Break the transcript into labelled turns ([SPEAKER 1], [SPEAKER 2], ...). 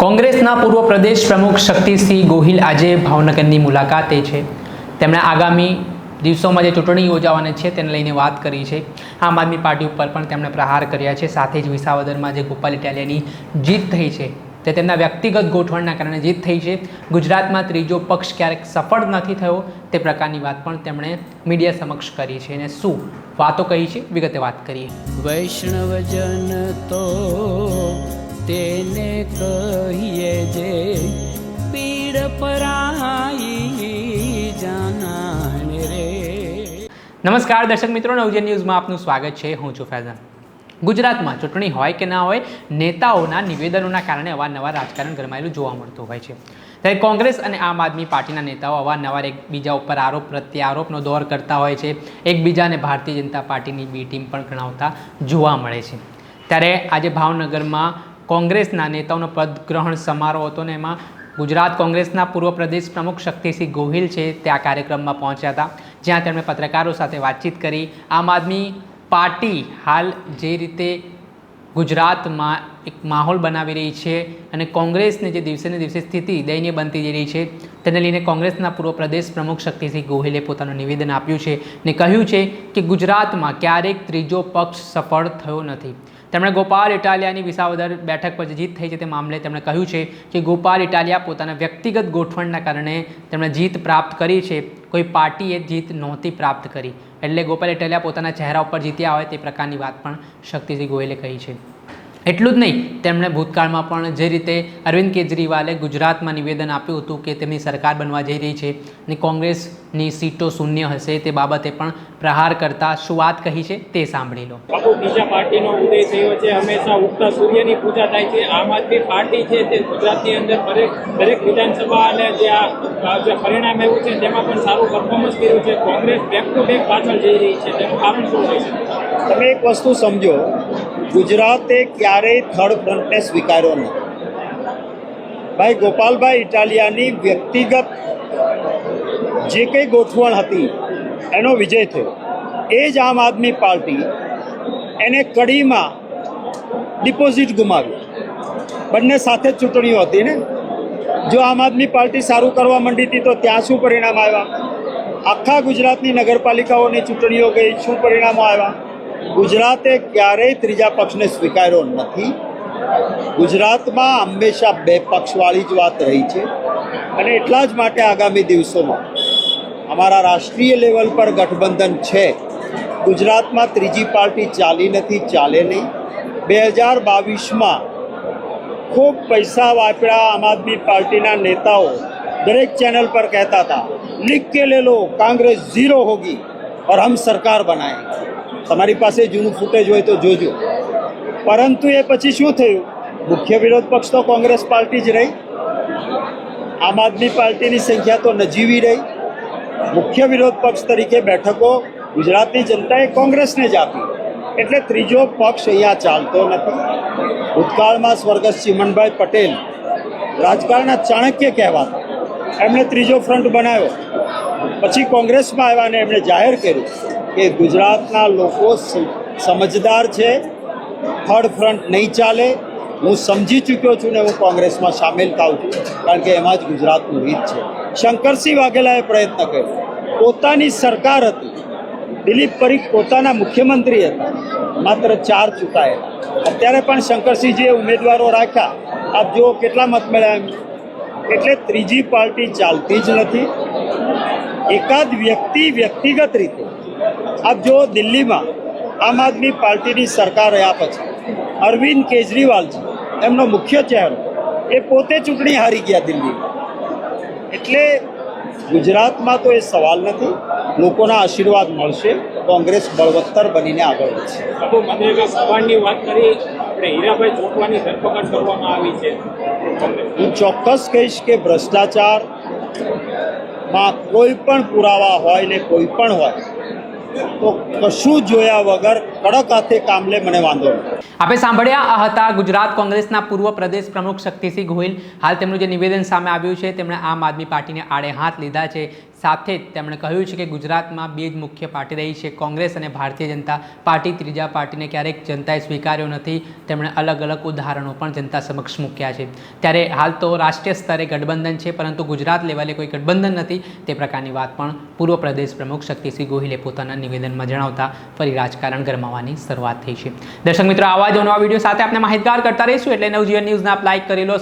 [SPEAKER 1] કોંગ્રેસના પૂર્વ પ્રદેશ પ્રમુખ શક્તિસિંહ ગોહિલ આજે ભાવનગરની મુલાકાતે છે। તેમણે આગામી દિવસોમાં જે ચૂંટણી યોજાવાની છે તેને લઈને વાત કરી છે। આમ આદમી પાર્ટી ઉપર પણ તેમણે પ્રહાર કર્યા છે। સાથે જ વિસાવદરમાં જે ગોપાલ ઇટાલિયાની જીત થઈ છે તે તેમના વ્યક્તિગત ગોઠવણના કારણે જીત થઈ છે। ગુજરાતમાં ત્રીજો પક્ષ ક્યારેક સફળ નથી થયો તે પ્રકારની વાત પણ તેમણે મીડિયા સમક્ષ કરી છે। અને શું વાતો કહી છે વિગતે વાત કરીએ।
[SPEAKER 2] વૈષ્ણવજન તો તેને કહીએ જે પીડ પરાઈ જાનાને રે।
[SPEAKER 1] નમસ્કાર દર્શક મિત્રો, નવજીવન ન્યૂઝમાં આપનું સ્વાગત છે। હું છું ફૈઝાન। ગુજરાતમાં ચૂંટણી હોય કે ના હોય, નેતાઓના નિવેદનોના કારણે અવારનવાર રાજકારણ ગરમાયેલું જોવા મળતું હોય છે। ત્યારે કોંગ્રેસ અને આમ આદમી પાર્ટીના નેતાઓ અવારનવાર એકબીજા ઉપર આરોપ પ્રત્યારોપનો દોર કરતા હોય છે। એકબીજાને ભારતીય જનતા પાર્ટીની બી ટીમ પણ ગણાવતા જોવા મળે છે। ત્યારે આજે ભાવનગરમાં કોંગ્રેસના નેતાઓનો પદગ્રહણ સમારોહ હતો ને એમાં ગુજરાત કોંગ્રેસના પૂર્વ પ્રદેશ પ્રમુખ શક્તિસિંહ ગોહિલ છે તે આ કાર્યક્રમમાં પહોંચ્યા હતા, જ્યાં તેમણે પત્રકારો સાથે વાતચીત કરી। આમ આદમી પાર્ટી હાલ જે રીતે ગુજરાતમાં એક માહોલ બનાવી રહી છે અને કોંગ્રેસની જે દિવસે ને દિવસે સ્થિતિ દયનીય બનતી જઈ રહી છે તેને લઈને કોંગ્રેસના પૂર્વ પ્રદેશ પ્રમુખ શક્તિસિંહ ગોહિલે પોતાનું નિવેદન આપ્યું છે ને કહ્યું છે કે ગુજરાતમાં ક્યારેક ત્રીજો પક્ષ સફળ થયો નથી। તેમણે ગોપાલ ઇટાલિયાની વિસાવદર બેઠક પર જીત થઈ છે તે મામલે તેમણે કહ્યું છે કે ગોપાલ ઇટાલિયા પોતાના વ્યક્તિગત ગોઠવણના કારણે તેમણે જીત પ્રાપ્ત કરી છે, કોઈ પાર્ટીએ જીત નહોતી પ્રાપ્ત કરી। એટલે ગોપાલ ઇટાલિયા પોતાના ચહેરા ઉપર જીત્યા હોય તે પ્રકારની વાત પણ શક્તિસિંહ ગોહિલે કહી છે। એટલું જ નહીં, તેમણે ભૂતકાળમાં પણ જે રીતે અરવિંદ કેજરીવાલે ગુજરાતમાં નિવેદન આપ્યું હતું કે તેમની સરકાર બનવા જઈ રહી છે અને કોંગ્રેસની સીટો શૂન્ય હશે તે બાબતે પણ પ્રહાર કરતા શું વાત કહી છે તે સાંભળી લો।
[SPEAKER 3] બીજા પાર્ટીનો ઉદય થયો છે, હંમેશા ઉગતા સૂર્યની પૂજા થાય છે। આમ આદમી પાર્ટી છે તે ગુજરાતની અંદર દરેક વિધાનસભા અને જે પરિણામ આવ્યું છે તેમાં પણ સારું પરફોર્મન્સ કર્યું છે। કોંગ્રેસ બેક ટુ બેક પાછળ જઈ રહી છે, તેનું કારણ શું હોય છે?
[SPEAKER 4] તમે એક વસ્તુ સમજો, ગુજરાતે ક્યારેય થર્ડ ફ્રન્ટને સ્વીકાર્યો નથી। ભાઈ ગોપાલભાઈ ઇટાલિયાની વ્યક્તિગત જે કંઈ ગોઠવણ હતી એનો વિજય થયો। એ જ આમ આદમી પાર્ટી એને કડીમાં ડિપોઝિટ ગુમાવી, બંને સાથે જ ચૂંટણીઓ હતી ને। જો આમ આદમી પાર્ટી સારું કરવા માંડી હતી તો ત્યાં શું પરિણામ આવ્યા? આખા ગુજરાતની નગરપાલિકાઓની ચૂંટણીઓ ગઈ, શું પરિણામો આવ્યા? ગુજરાતે ક્યારેય ત્રીજા પક્ષને સ્વીકાર્યો નથી। ગુજરાતમાં હંમેશા બે પક્ષવાળી જ વાત રહી છે અને એટલા જ માટે આગામી દિવસોમાં અમારા રાષ્ટ્રીય લેવલ પર ગઠબંધન છે। ગુજરાતમાં ત્રીજી પાર્ટી ચાલી નથી, ચાલે નહીં। 2022માં ખૂબ પૈસા વાપર્યા આમ આદમી પાર્ટીના નેતાઓ દરેક ચેનલ પર કહેતા હતા लिख के ले लो कांग्रेस जीरो होगी और हम सरकार बनाएंगे। તમારી પાસે જૂનું ફૂટેજ હોય તો જોજો। પરંતુ એ પછી શું થયું? મુખ્ય વિરોધ પક્ષ તો કોંગ્રેસ પાર્ટી જ રહી, આમ આદમી પાર્ટીની સંખ્યા તો નજીવી રહી। મુખ્ય વિરોધ પક્ષ તરીકે બેઠકો ગુજરાતની જનતાએ કોંગ્રેસને જ આપી, એટલે ત્રીજો પક્ષ અહીંયા ચાલતો નથી। ભૂતકાળમાં સ્વર્ગસ્થ ચિમનભાઈ પટેલ રાજકારણના ચાણક્ય કહેવાતા, એમણે ત્રીજો ફ્રન્ટ બનાવ્યો, પછી કોંગ્રેસમાં આવ્યા અને એમણે જાહેર કર્યું કે ગુજરાતના લોકો સમજદાર છે, થર્ડ ફ્રન્ટ નહીં ચાલે। હું સમજી ચૂક્યો છું ને હું કોંગ્રેસમાં સામેલ થાઉં છું, કારણ કે એમાં જ ગુજરાતનું હિત છે। શંકરસિંહ વાઘેલાએ પ્રયત્ન કર્યો, પોતાની સરકાર હતી, દિલીપ પરીખ પોતાના મુખ્યમંત્રી હતા, માત્ર 4 ચૂંટાયેલા। અત્યારે પણ શંકરસિંહજીએ ઉમેદવારો રાખ્યા, આપ જુઓ કેટલા મત મળ્યા। એટલે ત્રીજી પાર્ટી ચાલતી જ નથી। એકાદ વ્યક્તિ વ્યક્તિગત રીતે આપ જો દિલ્હીમાં આમ આદમી પાર્ટીની સરકાર રહ્યા પછી અરવિંદ કેજરીવાલ છે એમનો મુખ્ય ચહેરો, એ પોતે ચૂંટણી હારી ગયા દિલ્હીમાં। એટલે ગુજરાતમાં તો એ સવાલ નથી, લોકોના આશીર્વાદ મળશે, કોંગ્રેસ બળવત્તર બનીને આગળ વધશે।
[SPEAKER 3] મનરેગા સવારની વાત કરી, આપણે હીરાભાઈ ચોટવાની ધરપકડ કરવામાં આવી છે।
[SPEAKER 4] હું ચોક્કસ કહીશ કે ભ્રષ્ટાચારમાં કોઈ પણ પુરાવા હોય ને કોઈ પણ હોય તો કશું જોયા વગર કડક હાથે કામ લે, મને વાંધો નથી।
[SPEAKER 1] આપણે સાંભળ્યા આ હતા ગુજરાત કોંગ્રેસના પૂર્વ પ્રદેશ પ્રમુખ શક્તિસિંહ ગોહિલ। હાલ તેમનું જે નિવેદન સામે આવ્યું છે તેમણે આમ આદમી પાર્ટીને આડે હાથ લીધા છે। સાથે જ તેમણે કહ્યું છે કે ગુજરાતમાં બે જ મુખ્ય પાર્ટી રહી છે, કોંગ્રેસ અને ભારતીય જનતા પાર્ટી. ત્રીજા પાર્ટીને ક્યારેક જનતાએ સ્વીકાર્યો નથી. તેમણે અલગ અલગ ઉદાહરણો પણ જનતા સમક્ષ મૂક્યા છે. ત્યારે હાલ તો રાષ્ટ્રીય સ્તરે ગઠબંધન છે, પરંતુ ગુજરાત લેવલે કોઈ ગઠબંધન નથી. તે પ્રકારની વાત પણ પૂર્વ પ્રદેશ પ્રમુખ શક્તિસિંહ ગોહિલે પોતાના નિવેદનમાં જણાવતા ફરી રાજકારણ ગરમાવાની શરૂઆત થઈ છે. દર્શક મિત્રો, આવા જ નવા વિડીયો સાથે આપણે માહિતગાર કરતા રહીશું, એટલે નવજીવન ન્યૂઝને આપ લાઈક કરી લો,